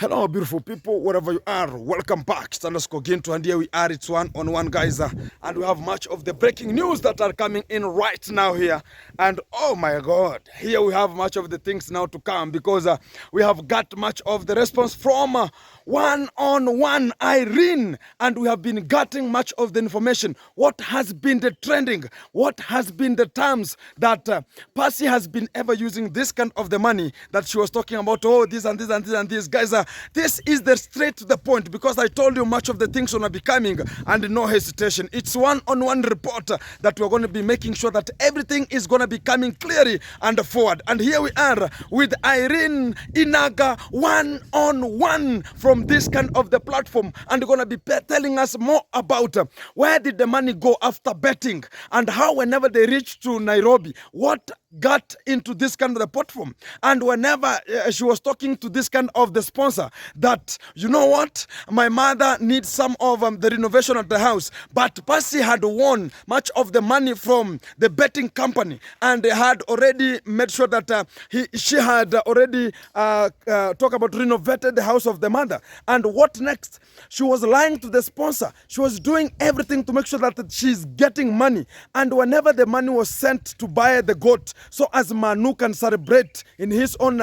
Hello, beautiful people, wherever you are. Welcome back. It's underscore Ginto, and here we are. It's one-on-one, guys. And we have much of the breaking news that are coming in right now here. And oh my God, here we have much of the things now to come because we have got much of the response from one-on-one Irene. And we have been getting much of the information. What has been the trending? What has been the terms that Passy has been ever using this kind of the money that she was talking about? Oh, this and this and this and this. Guys, this is the straight to the point because I told you much of the things gonna be coming and no hesitation. It's one-on-one report that we're going to be making sure that everything is going to be coming clearly and forward. And here we are with Irene Inaga one-on-one from this kind of the platform, and going to be telling us more about where did the money go after betting and how whenever they reached to Nairobi, what got into this kind of the platform. And whenever she was talking to this kind of the sponsor that, you know what, my mother needs some of the renovation at the house, but Passy had won much of the money from the betting company, and they had already made sure that she had already talked about renovated the house of the mother. And what next? She was lying to the sponsor. She was doing everything to make sure that she's getting money. And whenever the money was sent to buy the goat, so as Manu can celebrate in his own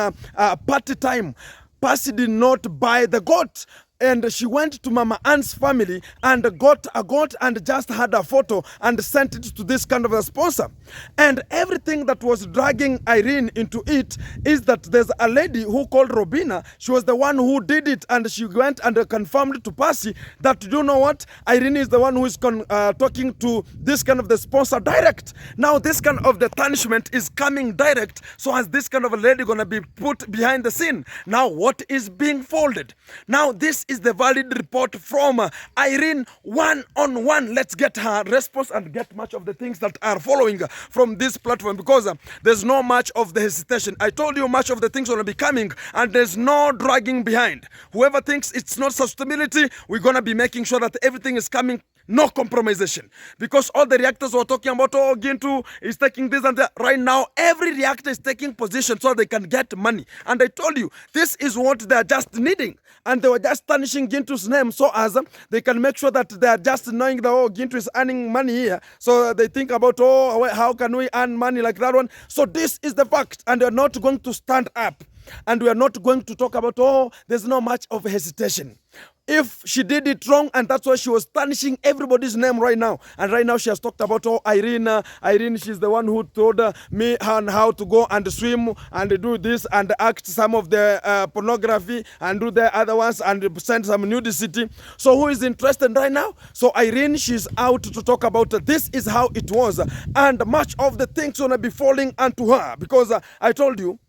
party time, Passy did not buy the goat. And she went to Mama Ann's family and got a goat and just had a photo and sent it to this kind of a sponsor. And everything that was dragging Irene into it is that there's a lady who called Robina. She was the one who did it, and she went and confirmed to Passy that, you know what, Irene is the one who is talking to this kind of the sponsor direct. Now this kind of the punishment is coming direct, so as this kind of a lady gonna be put behind the scene. Now what is being folded? Now this is the valid report from Irene one-on-one. Let's get her response and get much of the things that are following from this platform, because there's no much of the hesitation. I told you much of the things will be coming and there's no dragging behind. Whoever thinks it's not sustainability, we're gonna be making sure that everything is coming. No compromisation, because all the reactors were talking about, oh, Gintu is taking this and that. Right now, every reactor is taking position so they can get money. And I told you, this is what they're just needing. And they were just tarnishing Gintu's name so as they can make sure that they're just knowing that, oh, Gintu is earning money here. So they think about, oh, how can we earn money like that one? So this is the fact, and they're not going to stand up. And we are not going to talk about, oh, there's no much of hesitation. If she did it wrong, and that's why she was tarnishing everybody's name right now. And right now she has talked about, oh, Irene, she's the one who told me on how to go and swim and do this and act some of the pornography and do the other ones and send some nudity. So who is interested right now? So Irene, she's out to talk about this is how it was. And much of the things going to be falling onto her, because I told you,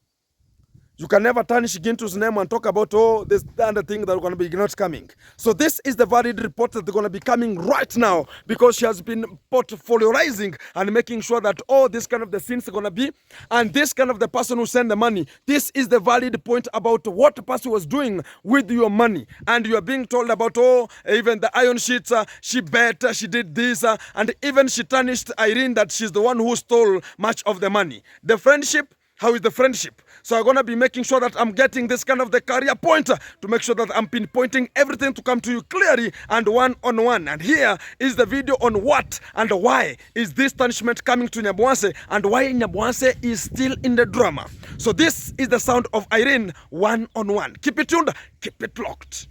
you can never tarnish Gintu's name and talk about, oh, this other thing that are going to be not coming. So this is the valid report that they're going to be coming right now, because she has been portfolioizing and making sure that, oh, this kind of the scenes are going to be, and this kind of the person who sent the money. This is the valid point about what the person was doing with your money. And you are being told about, oh, even the iron sheets, she bet, she did this, and even she tarnished Irene that she's the one who stole much of the money. The friendship, how is the friendship? So I'm going to be making sure that I'm getting this kind of the career pointer to make sure that I'm pinpointing everything to come to you clearly and one-on-one. And here is the video on what and why is this punishment coming to Nyabuanse and why Nyabuanse is still in the drama. So this is the sound of Irene one-on-one. Keep it tuned, keep it locked.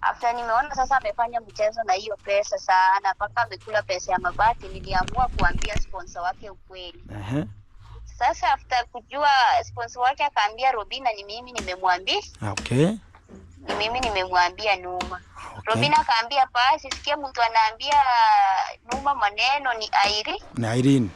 After nimeona sasa amefanya mchezo na hiyo pesa sana mpaka amekula pesa ya mabati, niliamua kuambia sponsor wake ukweli. Sasa after kujua sponsor wake akaambia Robina ni mimi nimemwambia. Okay. Ni mimi nimemwambia Numa. Okay. Robina akaambia Passy, sikia mtu anaambia Numa maneno ni Irene. Na Irene.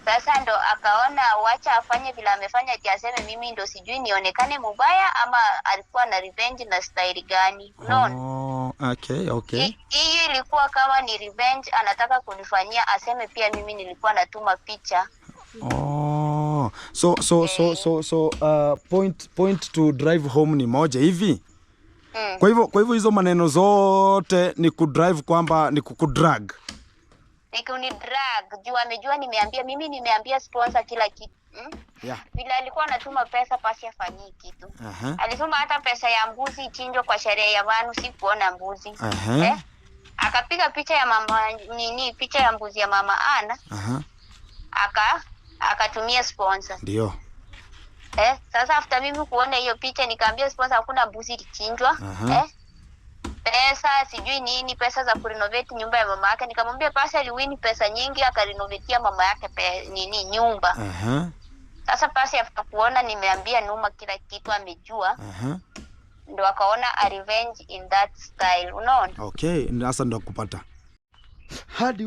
Sasa ndo akaona wacha afanye vile amefanya, eti aseme mimi ndo sijui nionekane mubaya ama alikuwa na revenge na style gani. Oh, okay. Hii ilikuwa kama ni revenge anataka kunifanyia, aseme pia mimi nilikuwa natuma picha. Oh. So point to drive home ni moja hivi. Kwa hivyo hizo maneno zote ni kudrive kwamba ni kukudrag. Nikuni drag juu amejua nimeambia sponsor kila kitu. Yeah. Vile alikuwa anatuma pesa Passy afanyii kitu. Alituma hata pesa ya mbuzi ichinjwe kwa sherehe ya Manu, si kuona mbuzi. Akapiga picha ya mama picha ya mbuzi ya mama Ana. Akatumia sponsor. Ndio. Sasa after mimi kuona hiyo picha nikaambia sponsor hakuna mbuzi ilichinjwa. Pesa sijui nini, pesa za kurenovate nyumba ya mama yake. Nikamwambia Passy aliwini pesa nyingi akarenovatea mama yake nyumba. Sasa Passy after kuona nimeambia Numa kila kitu amejua. Ndo akaona a revenge in that style, unaona? Okay, sasa ndo kupata. Hadi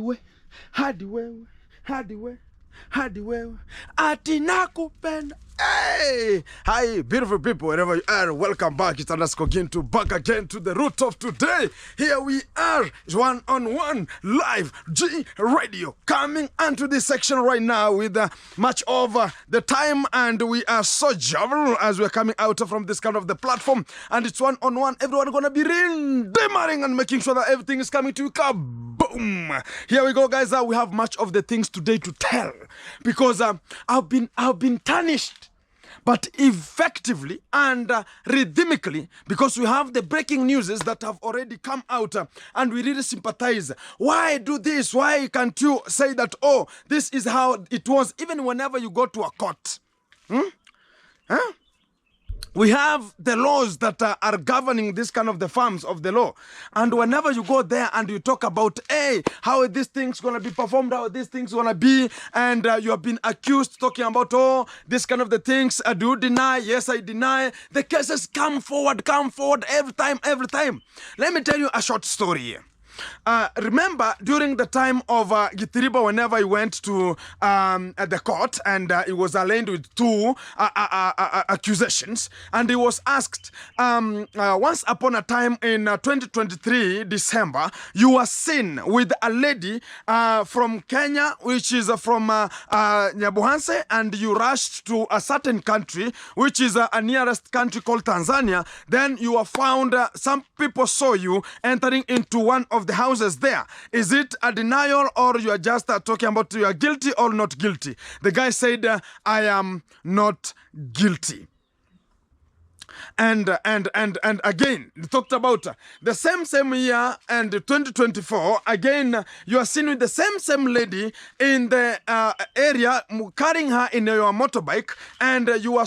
wewe ati nakupenda. Hey, hi, beautiful people, wherever you are, welcome back. It's back again to the root of today. Here we are, one-on-one live G radio, coming onto this section right now with much of the time, and we are so jovial as we're coming out from this kind of the platform, and it's one-on-one. Everyone gonna be demanding and making sure that everything is coming to you. Boom! Here we go, guys. We have much of the things today to tell because I've been tarnished, but effectively and rhythmically, because we have the breaking news that have already come out, and we really sympathize. Why do this? Why can't you say that, oh, this is how it was, even whenever you go to a court? We have the laws that are governing this kind of the forms of the law. And whenever you go there and you talk about, hey, how this thing's going to be performed, how this thing's going to be, and you have been accused talking about, oh, this kind of the things, do you deny? Yes, I deny. The cases come forward every time. Let me tell you a short story here. Remember during the time of Githiriba, whenever he went to the court and he was aligned with two accusations, and he was asked, once upon a time in 2023 December, you were seen with a lady from Kenya, which is from Nyabuhanse, and you rushed to a certain country, which is a nearest country called Tanzania. Then you were found, some people saw you entering into one of the houses there. Is it a denial, or you are just talking about you are guilty or not guilty? The guy said, I am not guilty. And again, we talked about the same year and 2024. Again, you are seen with the same lady in the area, carrying her in your motorbike, and you are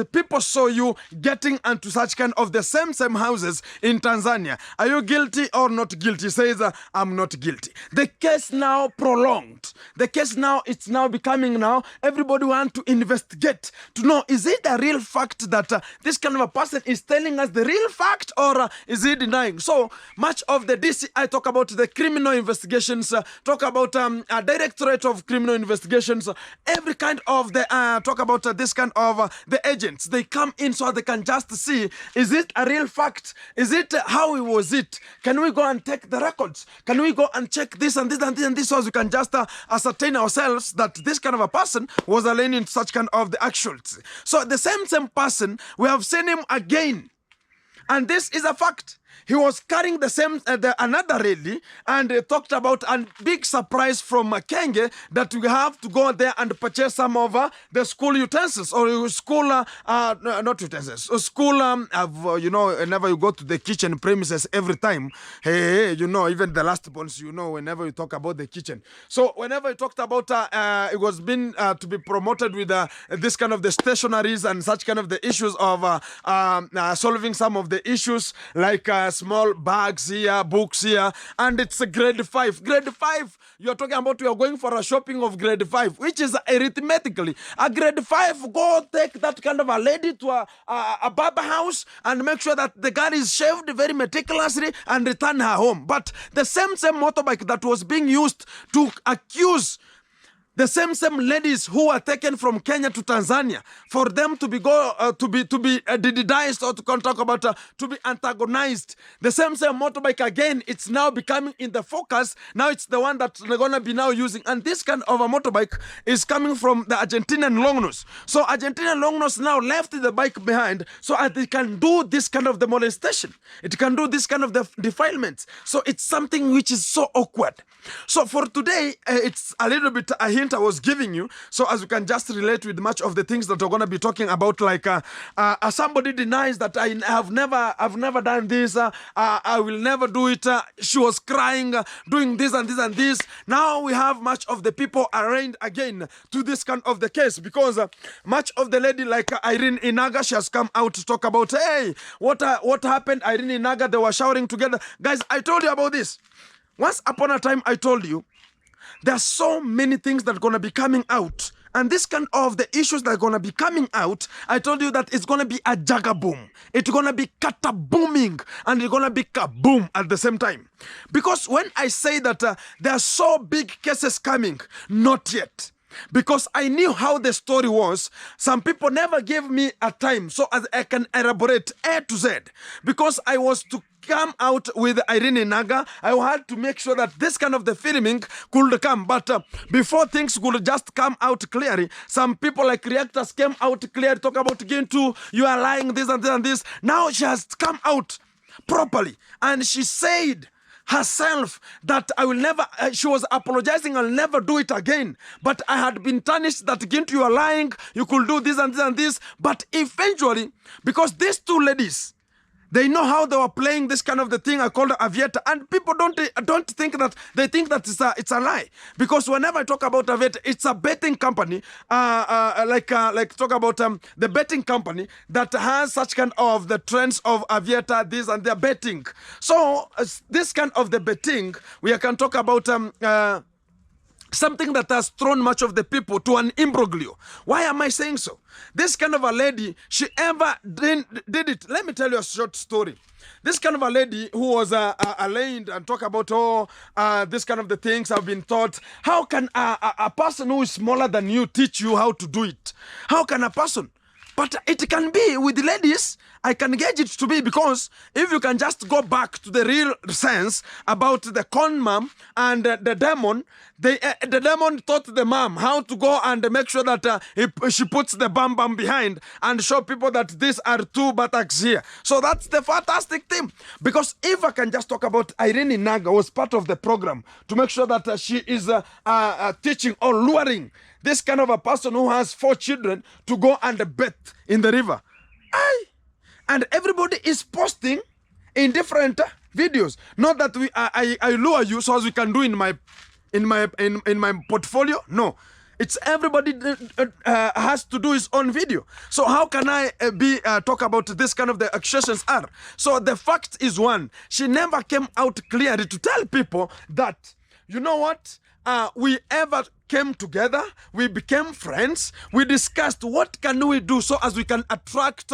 people saw you getting into such kind of the same houses in Tanzania. Are you guilty or not guilty? He says, I'm not guilty. The case now prolonged. The case now, it's now becoming now, everybody want to investigate to know, is it a real fact that this kind of a person is telling us the real fact, or is he denying? So much of the DCI talk about the criminal investigations, talk about a directorate of criminal investigations, every kind of the talk about this kind of the agents. They come in so they can just see, is it a real fact? Is it how was it? Can we go and take the records? Can we go and check this and this and this and this, so we can just ascertain ourselves that this kind of a person was alien in such kind of the actuals. So the same person, we have seen him again, and this is a fact. He was carrying the same another lady, and talked about a big surprise from Kenge that we have to go there and purchase some of the school utensils, or school not utensils, school you know, whenever you go to the kitchen premises every time, hey, you know, even the last ones, you know, whenever you talk about the kitchen. So whenever you talked about it was been to be promoted with this kind of the stationaries and such kind of the issues of solving some of the issues, like small bags here, books here, and it's a grade 5. Grade 5, you're talking about you are going for a shopping of grade 5, which is arithmetically a grade 5. Go take that kind of a lady to a barber house and make sure that the girl is shaved very meticulously and return her home. But the same motorbike that was being used to accuse The same ladies who were taken from Kenya to Tanzania for them to be dedized, or to talk about to be antagonized. The same motorbike again, it's now becoming in the focus. Now it's the one that they're gonna be now using, and this kind of a motorbike is coming from the Argentinian long-nose. So Argentinian long-nose now left the bike behind, so it can do this kind of the molestation. It can do this kind of the defilements. So it's something which is so awkward. So for today, it's a little bit a hint I was giving you, so as you can just relate with much of the things that we're going to be talking about, like somebody denies that I've never done this, I will never do it, she was crying, doing this and this and this. Now we have much of the people arraigned again to this kind of the case, because much of the lady like Irene Inaga, she has come out to talk about, hey, what happened, Irene Inaga, they were showering together. Guys, I told you about this. Once upon a time, I told you, there are so many things that are going to be coming out. And this kind of the issues that are going to be coming out, I told you that it's going to be a jagaboom. It's going to be katabooming. And it's going to be kaboom at the same time. Because when I say that there are so big cases coming, not yet. Because I knew how the story was. Some people never gave me a time so as I can elaborate A to Z. Because I was to come out with Irene Naga, I had to make sure that this kind of the filming could come. But before things could just come out clearly, some people like reactors came out clearly, talk about again too, you are lying, this and this and this. Now she has come out properly, and she said herself that I will never, she was apologizing, I'll never do it again. But I had been tarnished that again, you are lying, you could do this and this and this. But eventually, because these two ladies, they know how they were playing this kind of the thing I called Aviator, and people don't think that, they think that it's a lie. Because whenever I talk about Aviator, it's a betting company, like talk about the betting company that has such kind of the trends of Aviator, this and they're betting. So this kind of the betting, we can talk about something that has thrown much of the people to an imbroglio. Why am I saying so? This kind of a lady, she ever did it. Let me tell you a short story. This kind of a lady who was arraigned and talk about, this kind of the things have been taught. How can a person who is smaller than you teach you how to do it? How can a person? But it can be with the ladies, I can gauge it to be, because if you can just go back to the real sense about the con mom and the demon, the demon taught the mom how to go and make sure that she puts the bam bam behind and show people that these are two buttocks here. So that's the fantastic thing. Because if I can just talk about Irene Naga was part of the program to make sure that she is teaching or luring this kind of a person who has 4 children to go and bathe in the river. And everybody is posting in different videos. Not that I lure you so as we can do in my portfolio. No. It's everybody has to do his own video. So how can I talk about this kind of the accusations are? So the fact is one, she never came out clearly to tell people that, you know what, we ever came together, we became friends, we discussed what can we do so as we can attract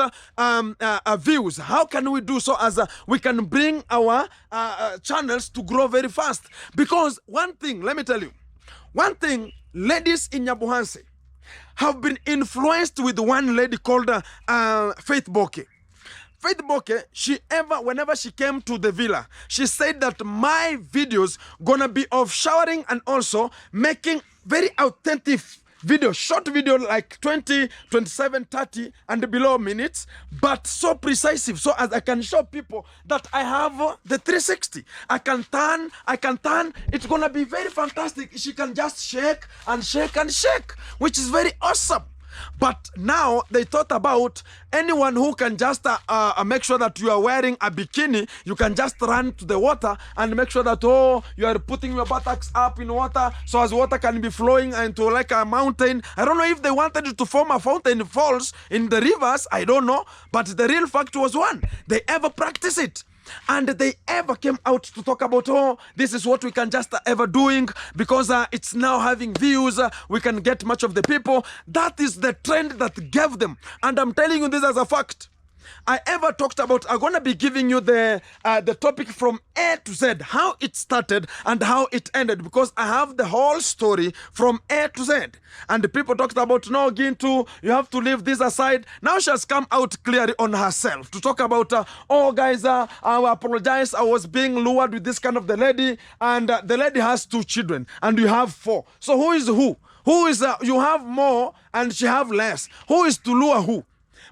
views, how can we do so as we can bring our channels to grow very fast. Because one thing, let me tell you, one thing, ladies in Nyabuhanse have been influenced with one lady called Faith Boke. Faith Boke, whenever she came to the villa, she said that my videos gonna be of showering and also making very authentic video, short video like 20, 27, 30 and below minutes, but so precise, so as I can show people that I have the 360. I can turn, it's gonna be very fantastic. She can just shake and shake and shake, which is very awesome. But now they thought about anyone who can just make sure that you are wearing a bikini, you can just run to the water and make sure that, you are putting your buttocks up in water so as water can be flowing into like a mountain. I don't know if they wanted to form a fountain falls in the rivers, I don't know. But the real fact was one, they ever practice it. And they ever came out to talk about, this is what we can just ever doing because it's now having views, we can get much of the people. That is the trend that gave them. And I'm telling you this as a fact. I ever talked about, I'm going to be giving you the topic from A to Z, how it started and how it ended, because I have the whole story from A to Z. And the people talked about, no, Gintu, you have to leave this aside. Now she has come out clearly on herself to talk about, oh guys, I apologize, I was being lured with this kind of the lady, and the lady has 2 children and you have 4. So who is who? Who is, you have more and she have less. Who is to lure who?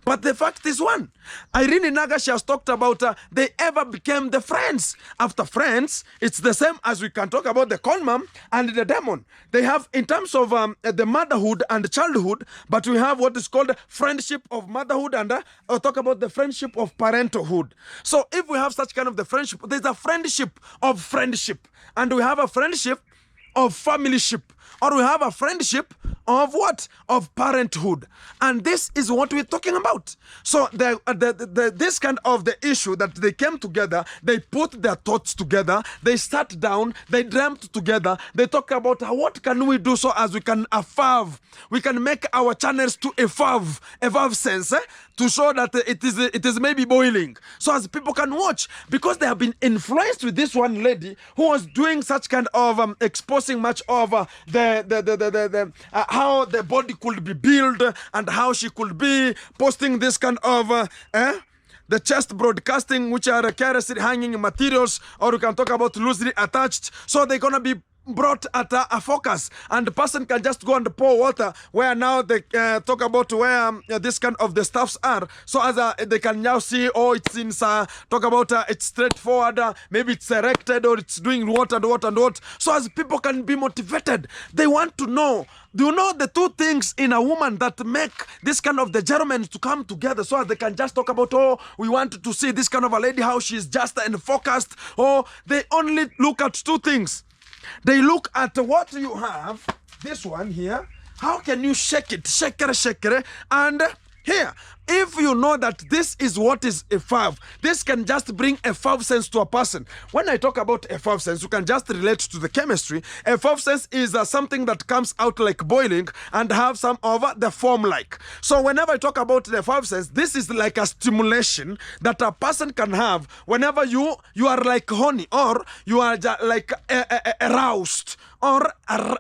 But the fact is one. Irene Naga, she has talked about they ever became the friends. After friends, it's the same as we can talk about the conman and the demon. They have, in terms of the motherhood and childhood, but we have what is called friendship of motherhood, and talk about the friendship of parenthood. So if we have such kind of the friendship, there's a friendship of friendship, and we have a friendship of familyship, or we have a friendship of what? Of parenthood. And this is what we're talking about. So this kind of the issue that they came together, they put their thoughts together, they sat down, they dreamt together, they talk about what can we do so as we can evolve, we can make our channels to evolve sense, to show that it is maybe boiling, so as people can watch, because they have been influenced with this one lady who was doing such kind of exposing much of how the body could be built and how she could be posting this kind of the chest broadcasting, which are carelessly hanging materials, or you can talk about loosely attached. So they're gonna be brought at a focus, and the person can just go and pour water where now they talk about where this kind of the stuffs are, so as they can now see, oh, it's in talk about it's straightforward, maybe it's erected, or it's doing what and what and what, so as people can be motivated. They want to know, do you know the 2 things in a woman that make this kind of the germans to come together, so as they can just talk about, oh, we want to see this kind of a lady, how she's just and focused, or they only look at 2 things. They look at what you have, this one here, how can you shake it, and here, if you know that this is what is a 5, this can just bring a 5 sense to a person. When I talk about a 5 sense, you can just relate to the chemistry. A 5 sense is something that comes out like boiling and have some of the foam like. So whenever I talk about the 5 sense, this is like a stimulation that a person can have whenever you are like honey, or you are like aroused, or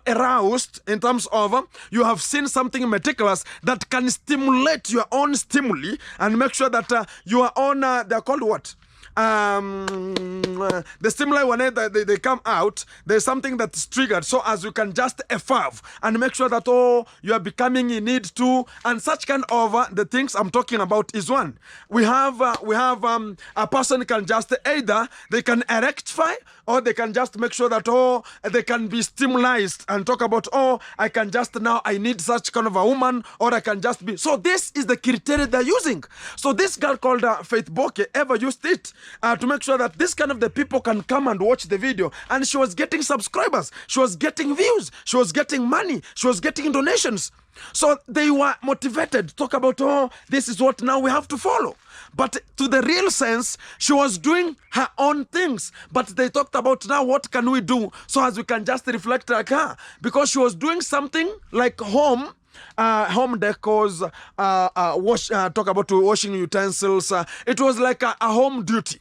aroused in terms of you have seen something meticulous that can stimulate your own stimuli and make sure that your own, they're called what? The stimuli, when they come out, there's something that's triggered, so as you can just evolve and make sure that, oh, you are becoming in need to, and such kind of the things I'm talking about is one. We have a person can just either they can erectify, or they can just make sure that, oh, they can be stimulated and talk about, oh, I can just now, I need such kind of a woman, or I can just be. So this is the criteria they're using. So this girl called Faith Boke ever used it to make sure that this kind of the people can come and watch the video, and she was getting subscribers, she was getting views, she was getting money, she was getting donations. So they were motivated to talk about, oh, this is what now we have to follow. But to the real sense, she was doing her own things. But they talked about, now what can we do so as we can just reflect like her? Because she was doing something like home decors, talk about washing utensils. It was like a home duty.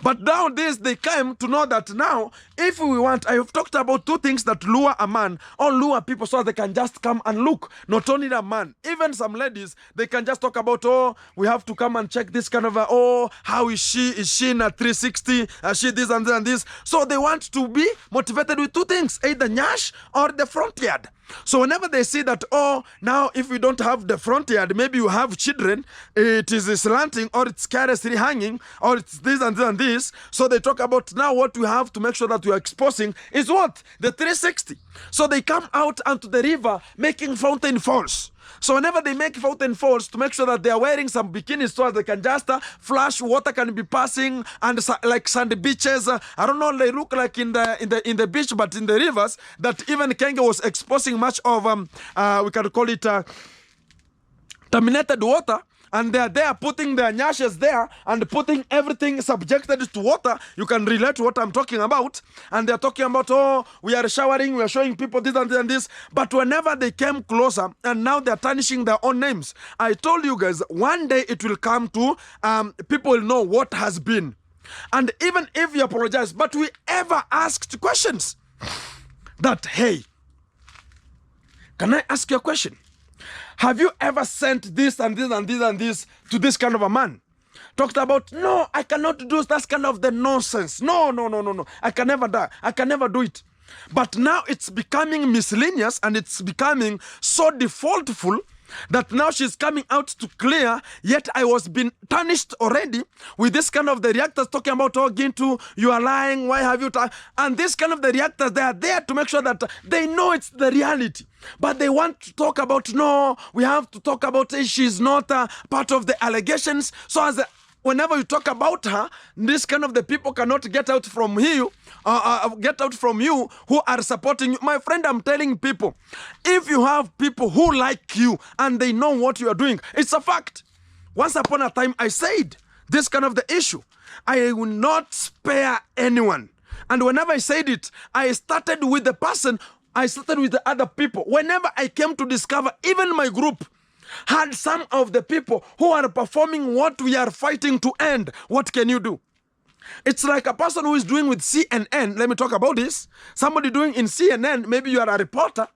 But nowadays they came to know that now, if we want, I have talked about 2 things that lure a man or lure people so they can just come and look. Not only a man, even some ladies, they can just talk about, oh, we have to come and check this kind of, oh, how is she? Is she in a 360? Is she this and this and this? So they want to be motivated with 2 things, either nyash or the front yard. So whenever they see that, oh, now if we don't have the front yard, maybe you have children, it is slanting, or it's carelessly hanging, or it's this and this and this. So they talk about now what we have to make sure that we are exposing is what? The 360. So they come out onto the river making fountain falls. So whenever they make fountain falls, to make sure that they are wearing some bikinis so they can just flash, water can be passing, and like sandy beaches. I don't know, they look like in the beach, but in the rivers that even Kenya was exposing much of we can call it terminated water. and they are there putting their nyashes there and putting everything subjected to water. You can relate to what I'm talking about. And they're talking about, oh, we are showering, we are showing people this and this and this. But whenever they came closer, and now they're tarnishing their own names. I told you guys, one day it will come to people will know what has been. And even if you apologize, but we ever asked questions that, hey, can I ask you a question? Have you ever sent this and this and this and this to this kind of a man? Talked about, no, I cannot do that kind of the nonsense. No. I can never do. I can never do it. But now it's becoming miscellaneous and it's becoming so defaultful that now she's coming out to clear, yet I was being tarnished already with this kind of the reactors talking about, oh, Gintu, you are lying, why have you... And this kind of the reactors, they are there to make sure that they know it's the reality. But they want to talk about, no, we have to talk about she's not part of the allegations. So as whenever you talk about her, this kind of the people cannot get out from you, who are supporting you. My friend, I'm telling people, if you have people who like you and they know what you are doing, it's a fact. Once upon a time, I said this kind of the issue. I will not spare anyone. And whenever I said it, I started with the person, I started with the other people. Whenever I came to discover, even my group had some of the people who are performing what we are fighting to end. What can you do? It's like a person who is doing with CNN. Let me talk about this. Somebody doing in CNN, maybe you are a reporter,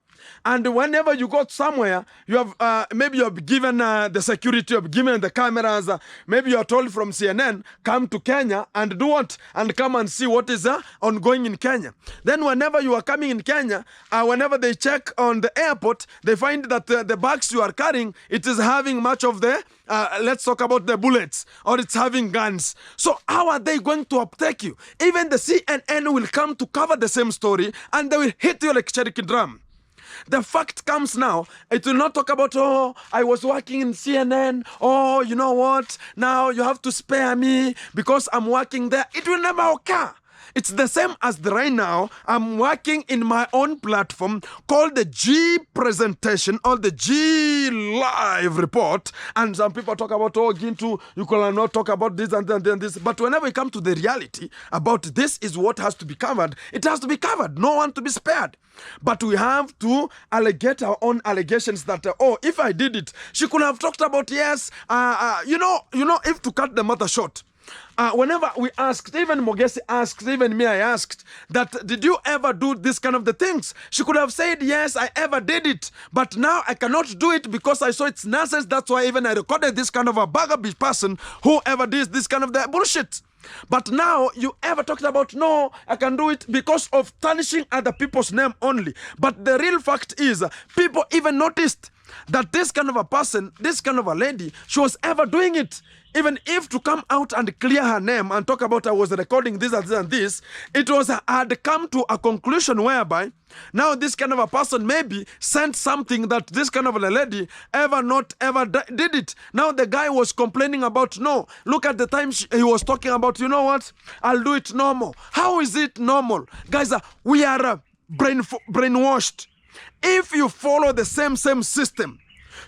and whenever you go somewhere, you have maybe you have given the security, you have given the cameras. Maybe you are told from CNN, come to Kenya and do what? And come and see what is ongoing in Kenya. Then whenever you are coming in Kenya, whenever they check on the airport, they find that the bags you are carrying, it is having much of the, let's talk about the bullets, or it's having guns. So how are they going to uptake you? Even the CNN will come to cover the same story, and they will hit you like cherry drum. The fact comes now, it will not talk about, oh, I was working in CNN, oh, you know what, now you have to spare me because I'm working there. It will never occur. It's the same as right now, I'm working in my own platform called the G presentation or the G live report. And some people talk about, oh, Gintu, you cannot talk about this and this. But whenever we come to the reality about this is what has to be covered, it has to be covered. No one to be spared. But we have to allegate our own allegations that, oh, if I did it, she could have talked about, yes, you know, if to cut the matter short. Whenever we asked, even Mogesi asked, even me, I asked, that did you ever do this kind of the things? She could have said, yes, I ever did it. But now I cannot do it because I saw it's nonsense. That's why even I recorded this kind of a bugaboo person who ever did this kind of the bullshit. But now you ever talked about, no, I can do it because of tarnishing other people's name only. But the real fact is, people even noticed that this kind of a person, this kind of a lady, she was ever doing it. Even if to come out and clear her name and talk about I was recording this and this and this, it was had come to a conclusion whereby now this kind of a person maybe sent something that this kind of a lady ever did it. Now the guy was complaining about, no, look at the time he was talking about, you know what, I'll do it normal. How is it normal? Guys, we are brainwashed. If you follow the same system,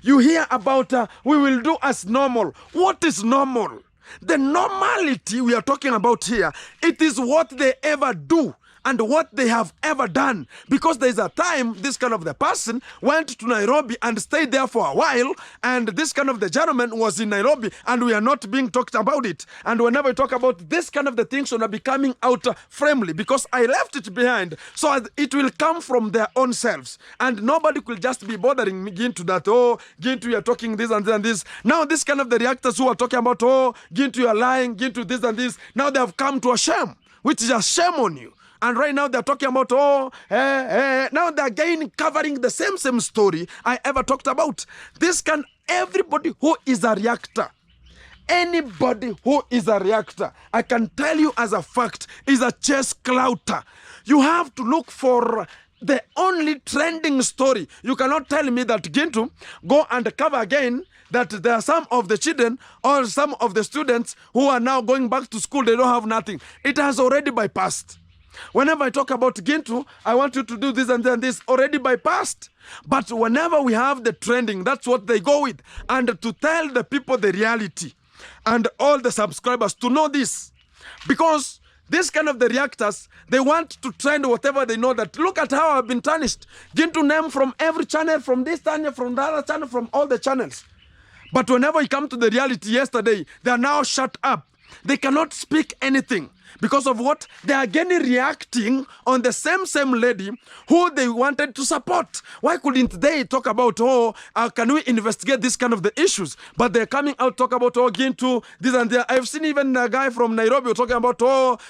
you hear about we will do as normal. What is normal? The normality we are talking about here, it is what they ever do and what they have ever done. Because there is a time this kind of the person went to Nairobi and stayed there for a while, and this kind of the gentleman was in Nairobi, and we are not being talked about it. And whenever we talk about this kind of the things are becoming out firmly, because I left it behind, so it will come from their own selves. And nobody could just be bothering me Gintu that, oh, Gintu, you are talking this and this and this. Now this kind of the reactors who are talking about, oh, Gintu, you are lying, Gintu, this and this. Now they have come to a shame, which is a shame on you. And right now they're talking about, oh, now they're again covering the same story I ever talked about. Everybody who is a reactor, anybody who is a reactor, I can tell you as a fact, is a chess clouter. You have to look for the only trending story. You cannot tell me that Gintu, go and cover again that there are some of the children or some of the students who are now going back to school, they don't have nothing. It has already bypassed. Whenever I talk about Gintu, I want you to do this and then this, already bypassed. But whenever we have the trending, that's what they go with. And to tell the people the reality and all the subscribers to know this. Because this kind of the reactors, they want to trend whatever they know that, look at how I've been tarnished. Gintu name from every channel, from this channel, from the other channel, from all the channels. But whenever you come to the reality yesterday, they are now shut up. They cannot speak anything. Because of what? They are again reacting on the same lady who they wanted to support. Why couldn't they talk about, can we investigate this kind of the issues? But they're coming out talk about, Gintu, this and that. I've seen even a guy from Nairobi talking about,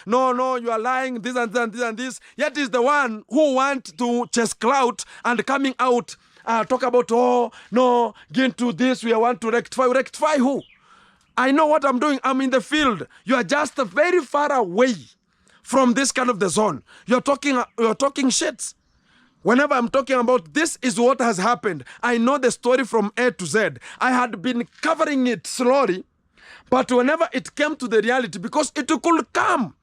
no, you are lying, this and that, this and this. Yet is the one who want to chase clout and coming out, talk about, no, Gintu, this, we want to rectify. Rectify who? I know what I'm doing. I'm in the field. You are just very far away from this kind of the zone. You're talking shit. Whenever I'm talking about this is what has happened, I know the story from A to Z. I had been covering it slowly, but whenever it came to the reality, because it could come,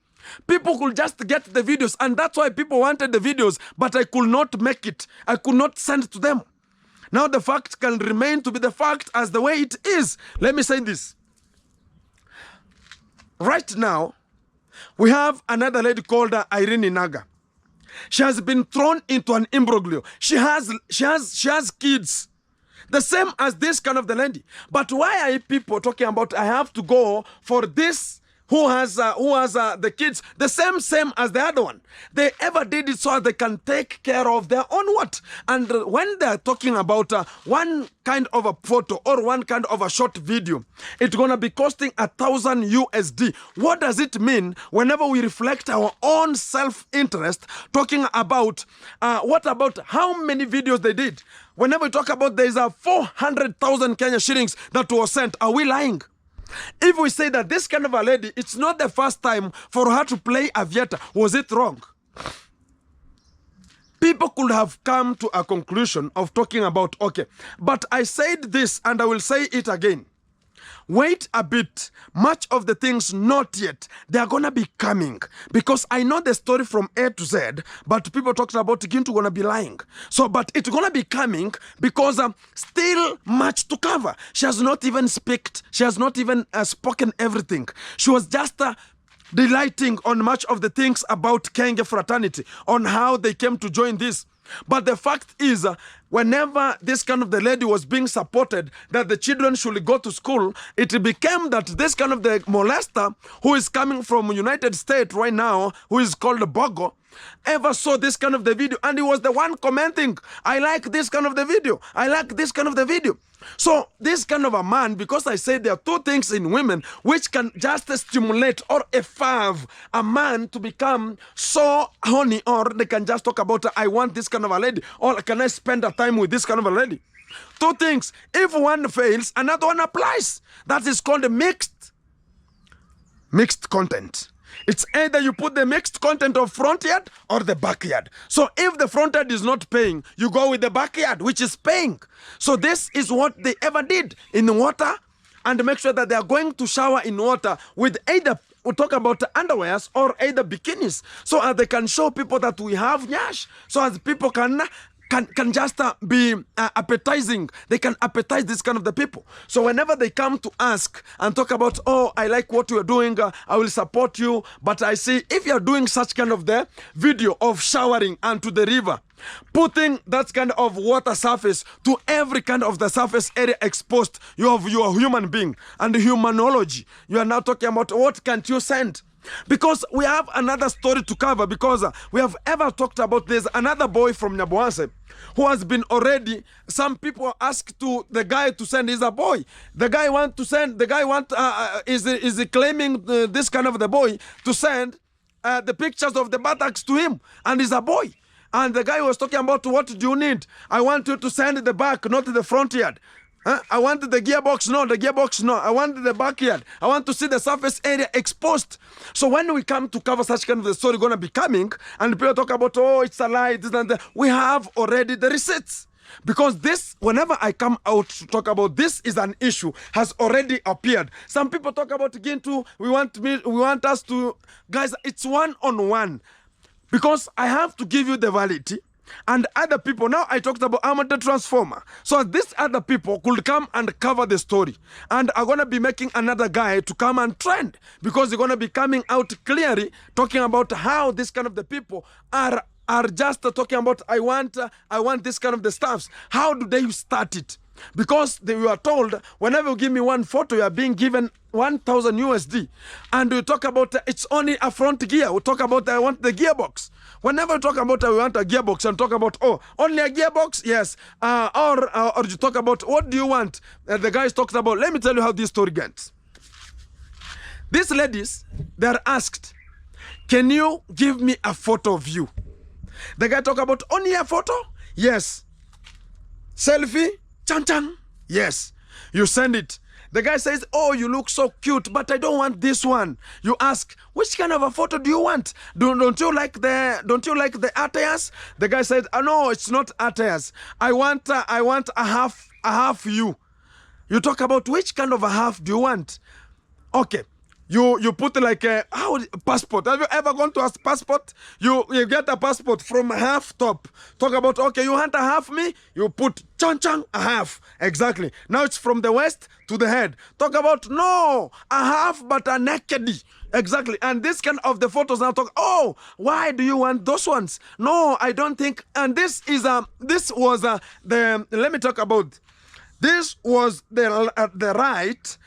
people could just get the videos, and that's why people wanted the videos, but I could not make it. I could not send to them. Now the fact can remain to be the fact as the way it is. Let me say this. Right now, we have another lady called Irene Naga. She has been thrown into an imbroglio. She has kids, the same as this kind of the lady. But why are people talking about I have to go for this? Who has the kids the same as the other one? They ever did it so they can take care of their own what? And when they're talking about one kind of a photo or one kind of a short video, it's gonna be costing $1,000 USD. What does it mean whenever we reflect our own self-interest, talking about what about how many videos they did? Whenever we talk about there's 400,000 Kenya shillings that was sent, are we lying? If we say that this kind of a lady, it's not the first time for her to play Aviator, was it wrong? People could have come to a conclusion of talking about, okay, but I said this and I will say it again. Wait a bit. Much of the things not yet. They are going to be coming. Because I know the story from A to Z, but people talking about Gintu going to be lying. So, but it's going to be coming because still much to cover. She has not even She has not even spoken everything. She was just delighting on much of the things about Kenge fraternity, on how they came to join this. But the fact is, whenever this kind of the lady was being supported that the children should go to school, it became that this kind of the molester who is coming from United States right now, who is called Bogo, ever saw this kind of the video, and he was the one commenting, I like this kind of the video, I like this kind of the video. So this kind of a man, because I say there are two things in women which can just stimulate or effav a man to become so horny, or they can just talk about I want this kind of a lady, or can I spend a time with this kind of a lady. Two things. If one fails, another one applies. That is called mixed content. It's either you put the mixed content of front yard or the backyard. So if the front yard is not paying, you go with the backyard, which is paying. So this is what they ever did in the water, and make sure that they are going to shower in water with either, we talk about underwears or either bikinis, so as they can show people that we have nyash, so as people can just be appetizing. They can appetize this kind of the people. So whenever they come to ask and talk about, oh, I like what you're doing, I will support you, but I see if you're doing such kind of the video of showering and to the river, putting that kind of water surface to every kind of the surface area exposed, you are a human being and humanology. You are now talking about what can't you send? Because we have another story to cover, because we have ever talked about there's another boy from Nyaboanse who has been already, some people ask to the guy to send, he's a boy. The guy want to send, the guy want, is claiming this kind of the boy to send the pictures of the buttocks to him, and he's a boy. And the guy was talking about, what do you need? I want you to send the back, not the front yard. I want the gearbox, no, the gearbox, no. I want the backyard. I want to see the surface area exposed. So when we come to cover such kind of the story going to be coming, and people talk about, oh, it's a lie, this and that, we have already the receipts. Because this, whenever I come out to talk about this is an issue, has already appeared. Some people talk about Gintu, we want us to, guys, it's one-on-one. because I have to give you the validity. And other people, now I talked about I'm the transformer. So these other people could come and cover the story. And I'm going to be making another guy to come and trend, because they're going to be coming out clearly talking about how this kind of the people are just talking about, I want this kind of the stuffs. How do they start it? Because they were told, whenever you give me one photo, you are being given 1,000 USD. And we talk about it's only a front gear. We talk about I want the gearbox. Whenever we talk about we want a gearbox and talk about, oh, only a gearbox, yes. Or you talk about what do you want? The guys talked about, let me tell you how this story gets. These ladies, they're asked, can you give me a photo of you? The guy talk about only a photo? Yes. Selfie? Chan chan? Yes. You send it. The guy says, oh, you look so cute, but I don't want this one. You ask, which kind of a photo do you want? Don't you like the attires? The guy said, oh, no, it's not attires. I want a half you. You talk about which kind of a half do you want? Okay. You put like a passport. Have you ever gone to a passport? You get a passport from half top. Talk about, okay, you want a half me? You put chan chan a half. Exactly. Now it's from the waist to the head. Talk about, no, a half but a naked. Exactly. And this kind of the photos now talk, oh, why do you want those ones? No, I don't think. And this was let me talk about. This was the right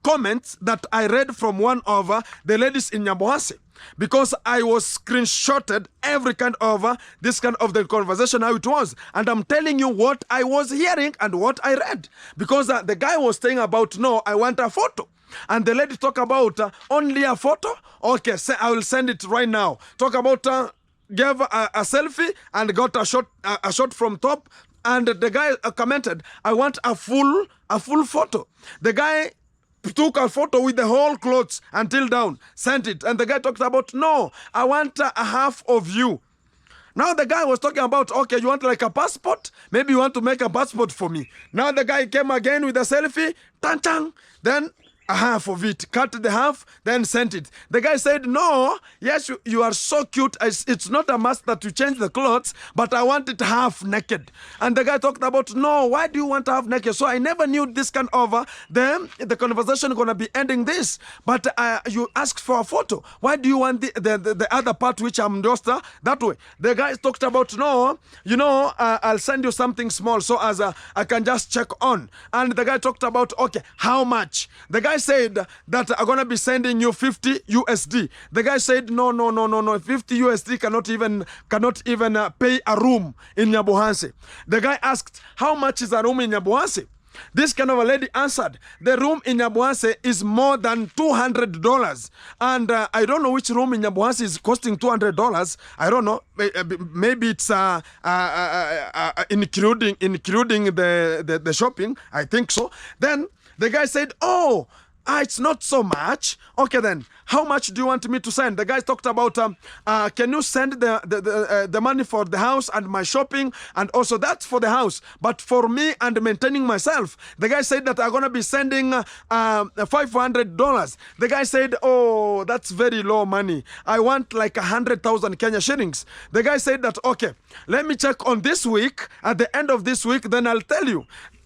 comments that I read from one of the ladies in Nyabohase, because I was screenshotted every kind of this kind of the conversation, how it was. And I'm telling you what I was hearing and what I read. Because the guy was saying about, no, I want a photo. And the lady talk about only a photo. Okay, I will send it right now. Talk about gave a selfie and got a shot from top. And the guy commented, I want a full photo. The guy took a photo with the whole clothes until down, sent it. And the guy talked about, no, I want a half of you. Now the guy was talking about, okay, you want like a passport? Maybe you want to make a passport for me. Now the guy came again with a selfie, tan-tan, then a half of it, cut the half, then sent it. The guy said, no, yes, you are so cute. It's not a must that you change the clothes, but I want it half naked. And the guy talked about, no, why do you want half naked? So I never knew this kind of, the conversation going to be ending this. But you asked for a photo. Why do you want the other part, which I'm just that way? The guy talked about, no, I'll send you something small so as I can just check on. And the guy talked about, okay, how much? The guy said that I'm going to be sending you 50 USD. The guy said, no. 50 USD cannot even pay a room in Nyabohase. The guy asked, how much is a room in Nyabohase? This kind of a lady answered, the room in Nyabohase is more than $200. And I don't know which room in Nyabohase is costing $200. I don't know. Maybe it's including the shopping. I think so. Then the guy said, oh, it's not so much. Okay, then how much do you want me to send? The guy talked about, can you send the money for the house and my shopping, and also that's for the house, but for me and maintaining myself. The guy said that I'm gonna be sending $500. The guy said, oh, that's very low money. I want like 100,000 Kenya shillings. The guy said that, okay, let me check on this week. At the end of this week, then I'll tell you.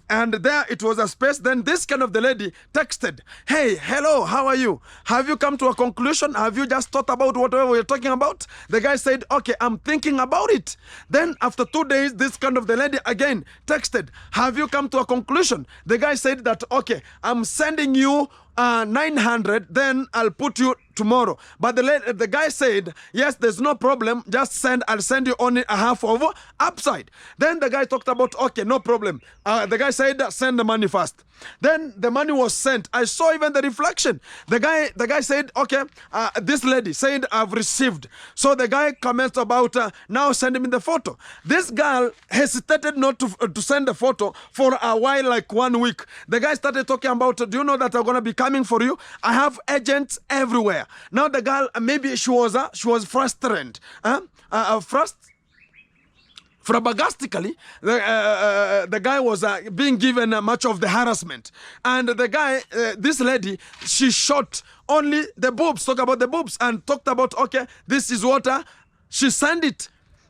And there it was a space. Then this kind of the lady texted, hey, hello, how are you? Have you come to a conclusion? Have you just thought about whatever we're talking about? The guy said, okay, I'm thinking about it. Then after 2 days, this kind of the lady again texted, have you come to a conclusion? The guy said that, okay, I'm sending you 900, then I'll put you tomorrow. But the guy said, yes, there's no problem, just send, I'll send you only a half of upside. Then the guy talked about, okay, no problem. The guy said, send the money first. Then the money was sent. I saw even the reflection. The guy said, okay, this lady said, I've received. So the guy comments about, now send me the photo. This girl hesitated not to send the photo for a while, like 1 week. The guy started talking about, do you know that I'm going to be coming for you? I have agents everywhere. Now the girl, maybe she was frustrated. Flabbergastically, the guy was being given much of the harassment. And the guy, this lady, she shot only the boobs, talk about the boobs, and talked about, okay, this is water. She sent it.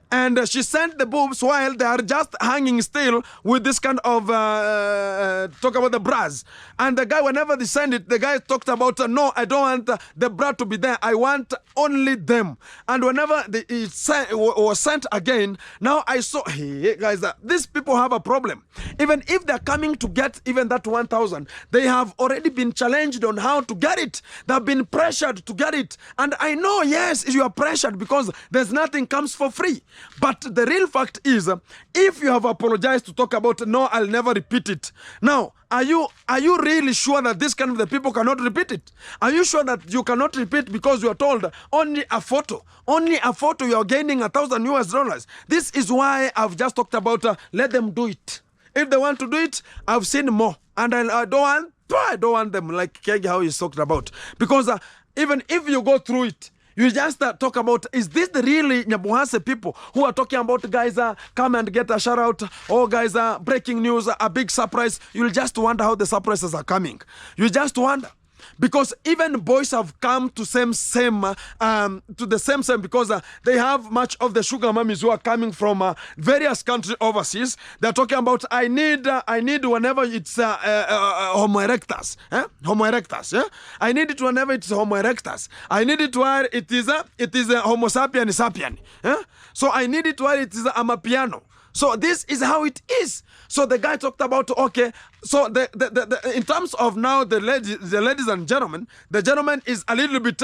And she sent the boobs while they are just hanging still with this kind of talk about the bras. And the guy, whenever they send it, the guy talked about, no, I don't want the bra to be there. I want only them. And whenever it was sent again, now I saw, hey guys, these people have a problem. Even if they're coming to get even that 1,000, they have already been challenged on how to get it. They've been pressured to get it. And I know, yes, you are pressured because there's nothing comes for free. But the real fact is, if you have apologized to talk about, no, I'll never repeat it. Now, are you really sure that this kind of the people cannot repeat it? Are you sure that you cannot repeat because you are told only a photo you are gaining $1,000 US? This is why I've just talked about let them do it. If they want to do it, I've seen more, and I don't want them like Kegi how he's talked about, because even if you go through it, you just talk about, is this the really Nyabuhase people who are talking about, guys, come and get a shout out, or guys, breaking news, a big surprise. You'll just wonder how the surprises are coming. You just wonder. Because even boys have come to the same because they have much of the sugar mummies who are coming from various countries overseas. They're talking about, I need whenever it's Homo erectus, Homo erectus, yeah. I need it whenever it's Homo erectus. I need it where it is Homo sapien sapien, yeah? So I need it where it is Amapiano. So this is how it is. So the guy talked about, okay, so in terms of now the ladies and gentlemen, the gentleman is a little bit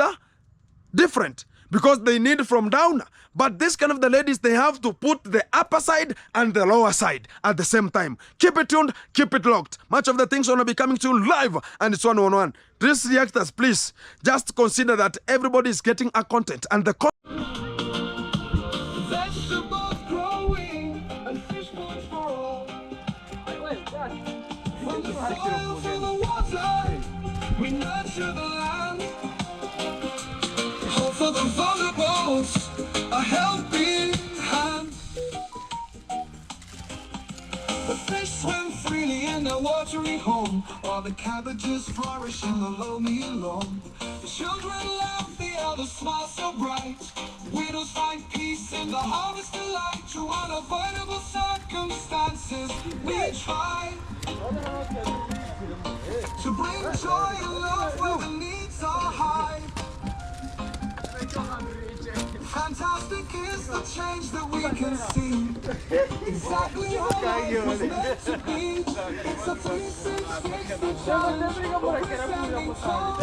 different because they need from down. But this kind of the ladies, they have to put the upper side and the lower side at the same time. Keep it tuned, keep it locked. Much of the things are going to be coming to you live, and it's 1-on-1. Please, reactors, please, just consider that everybody is getting a content, and the we nurture the land. Hope for the vulnerables, a helping hand. The fish swim freely in their watery home, while the cabbages flourish in the loamy lawn. The children laugh, the elders smile so bright. Widows find peace in the harvest delight. Through unavoidable circumstances, we try to bring joy and love where the needs are high. Fantastic is the change that we can see. Exactly how life was meant to be. It's a 360 challenge, but we're standing tall.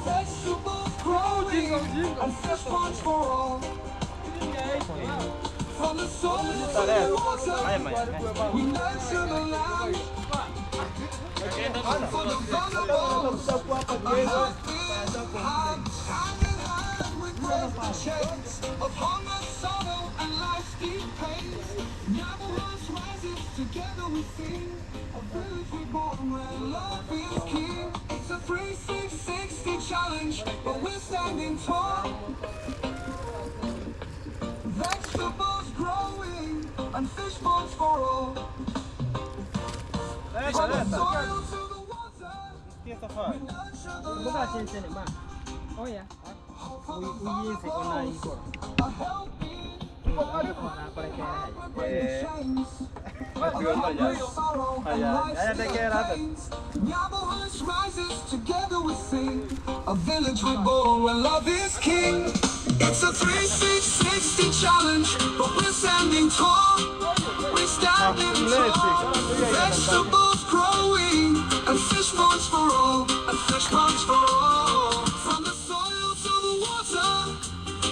Vegetables growing and fish ponds for all. From the soil to the water, we nurture the land. And for the vulnerables, a helping hand. Hand in hand we break the chains of hunger, sorrow, and life's deep pains. Nyabuhas rises, together we sing. A village reborn where love is king. It's a 360 challenge, but we're standing tall. Vegetables growing and fish ponds for all. From the soil to the water, we nurture the land. Oh yeah. Hope for the vulnerables, a helping hand. Breaking chains of hunger, sorrow, and life's deep pains. Nyabuhas rises, together we sing. A village reborn where love is king. It's a 360 challenge, but we're standing tall. We're standing tall. Vegetables growing and fish ponds for all. And fish ponds for all. From the soil to the water,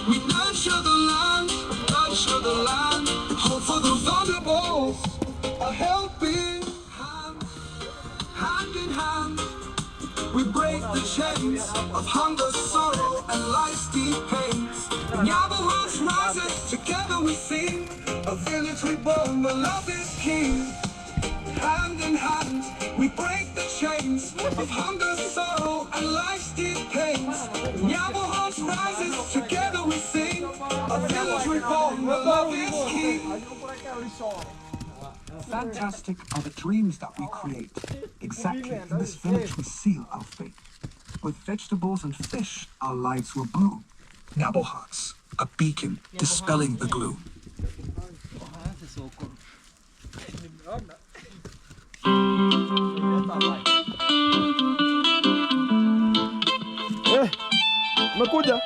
we nurture the land. Nurture the land. Hope for the vulnerable, a helping hand. Hand in hand, we break the chains of hunger, sorrow, and life's deep pains. Nyabuhas rises, together we sing. A village reborn where love is king. Hand in hand, we break the chains of hunger, sorrow, and life's deep pains. Nyabuhas rises, together we sing. Fantastic are the dreams that we create. Exactly in this village we seal our fate. With vegetables and fish, our lives will bloom. Nabble hearts, a beacon dispelling the gloom. Umekuja?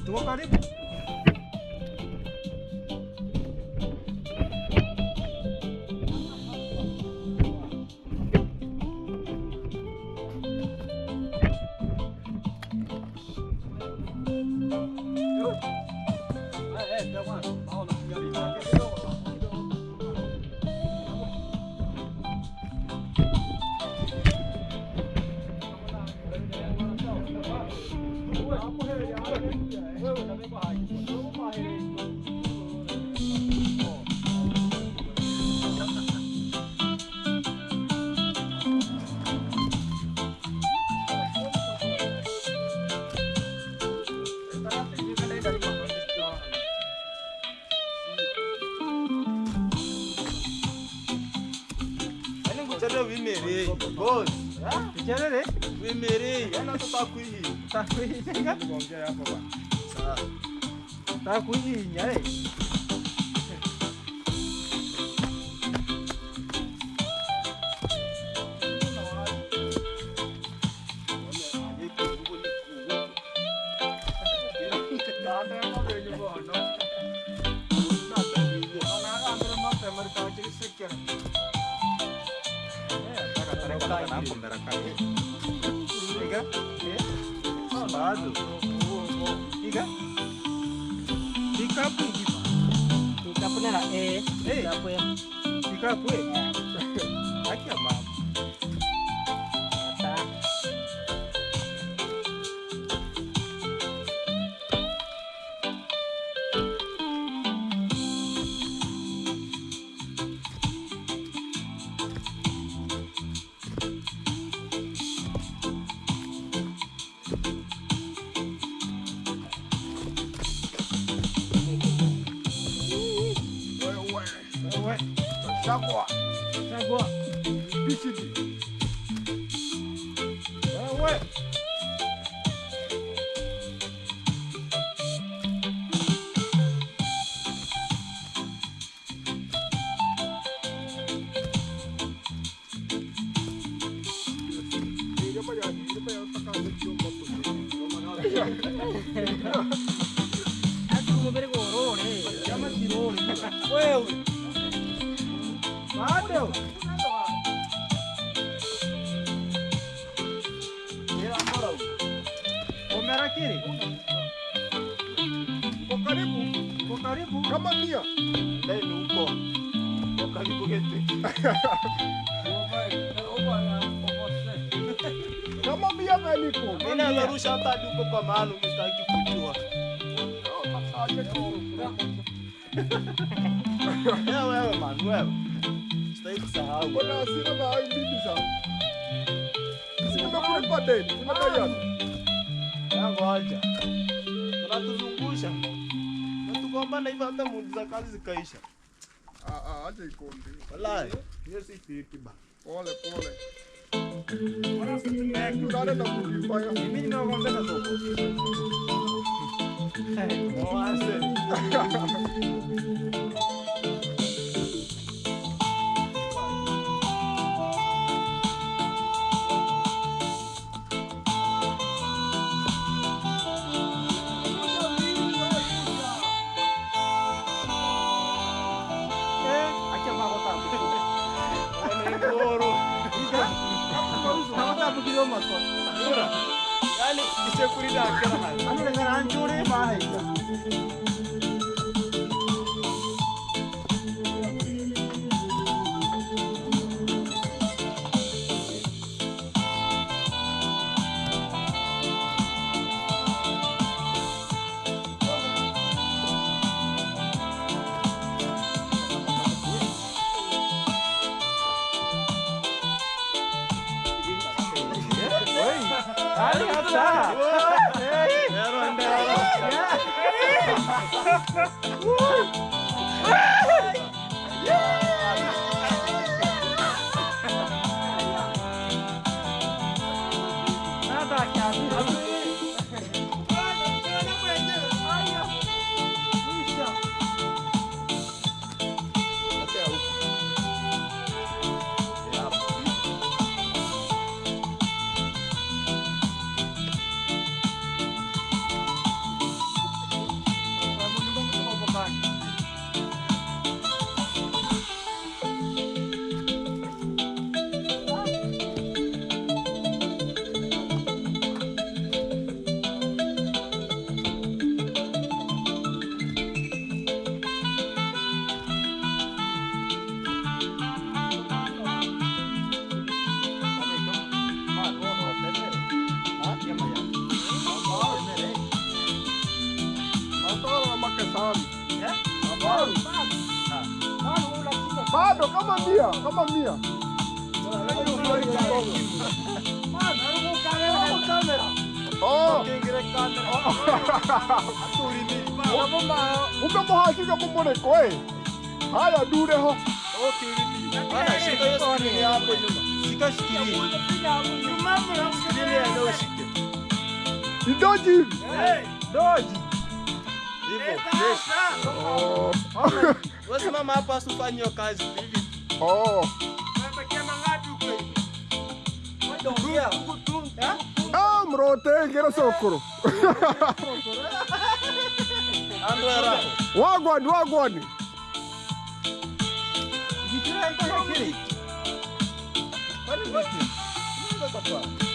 Tuko karibu. Boss, kichele wimeri, yana tutakuhi. Takuhi tena. Ngongea hapo bwana. Sawa. Takuhi nyare. Kama mia. Dai ni uko. Karibu gete. Kama mia galiko. Mimi narusha hata duko kwa maana msitaki kujua. Wewe man, wewe. Sitaki kusahau. Kuna hasira za bibi zangu. Nimekulipa deni, unadai yangu acha. Tunatuzungusha. Natugombana hivyo hata muda za kazi zikaisha. Acha ikonde. Wallahi, hiyo si fiti ba. Pole pole. Wana situmia kudada na kujifanya. Mimi nimeogombea soko. Mwase. Ali bisa kurida kira. Anu dengan hancur mana itu? Bado kama mia. Oh. Umemuhakika mbona kwe? Haya dure ho. Ana shika hiyo ni hapo nyuma. Shika shikilia. Shikilia ndio shike. Idoji. Doji. Hivyo. Oh. Wewe mama hapa usifanye hiyo kazi hivi. Oh. Unapekea mangapi huko hivi? Ndio. Ah, mrote ngera sokoro. Andra. Wagwani. Vitira iko kile. Kwani vipi? Ndio kwa.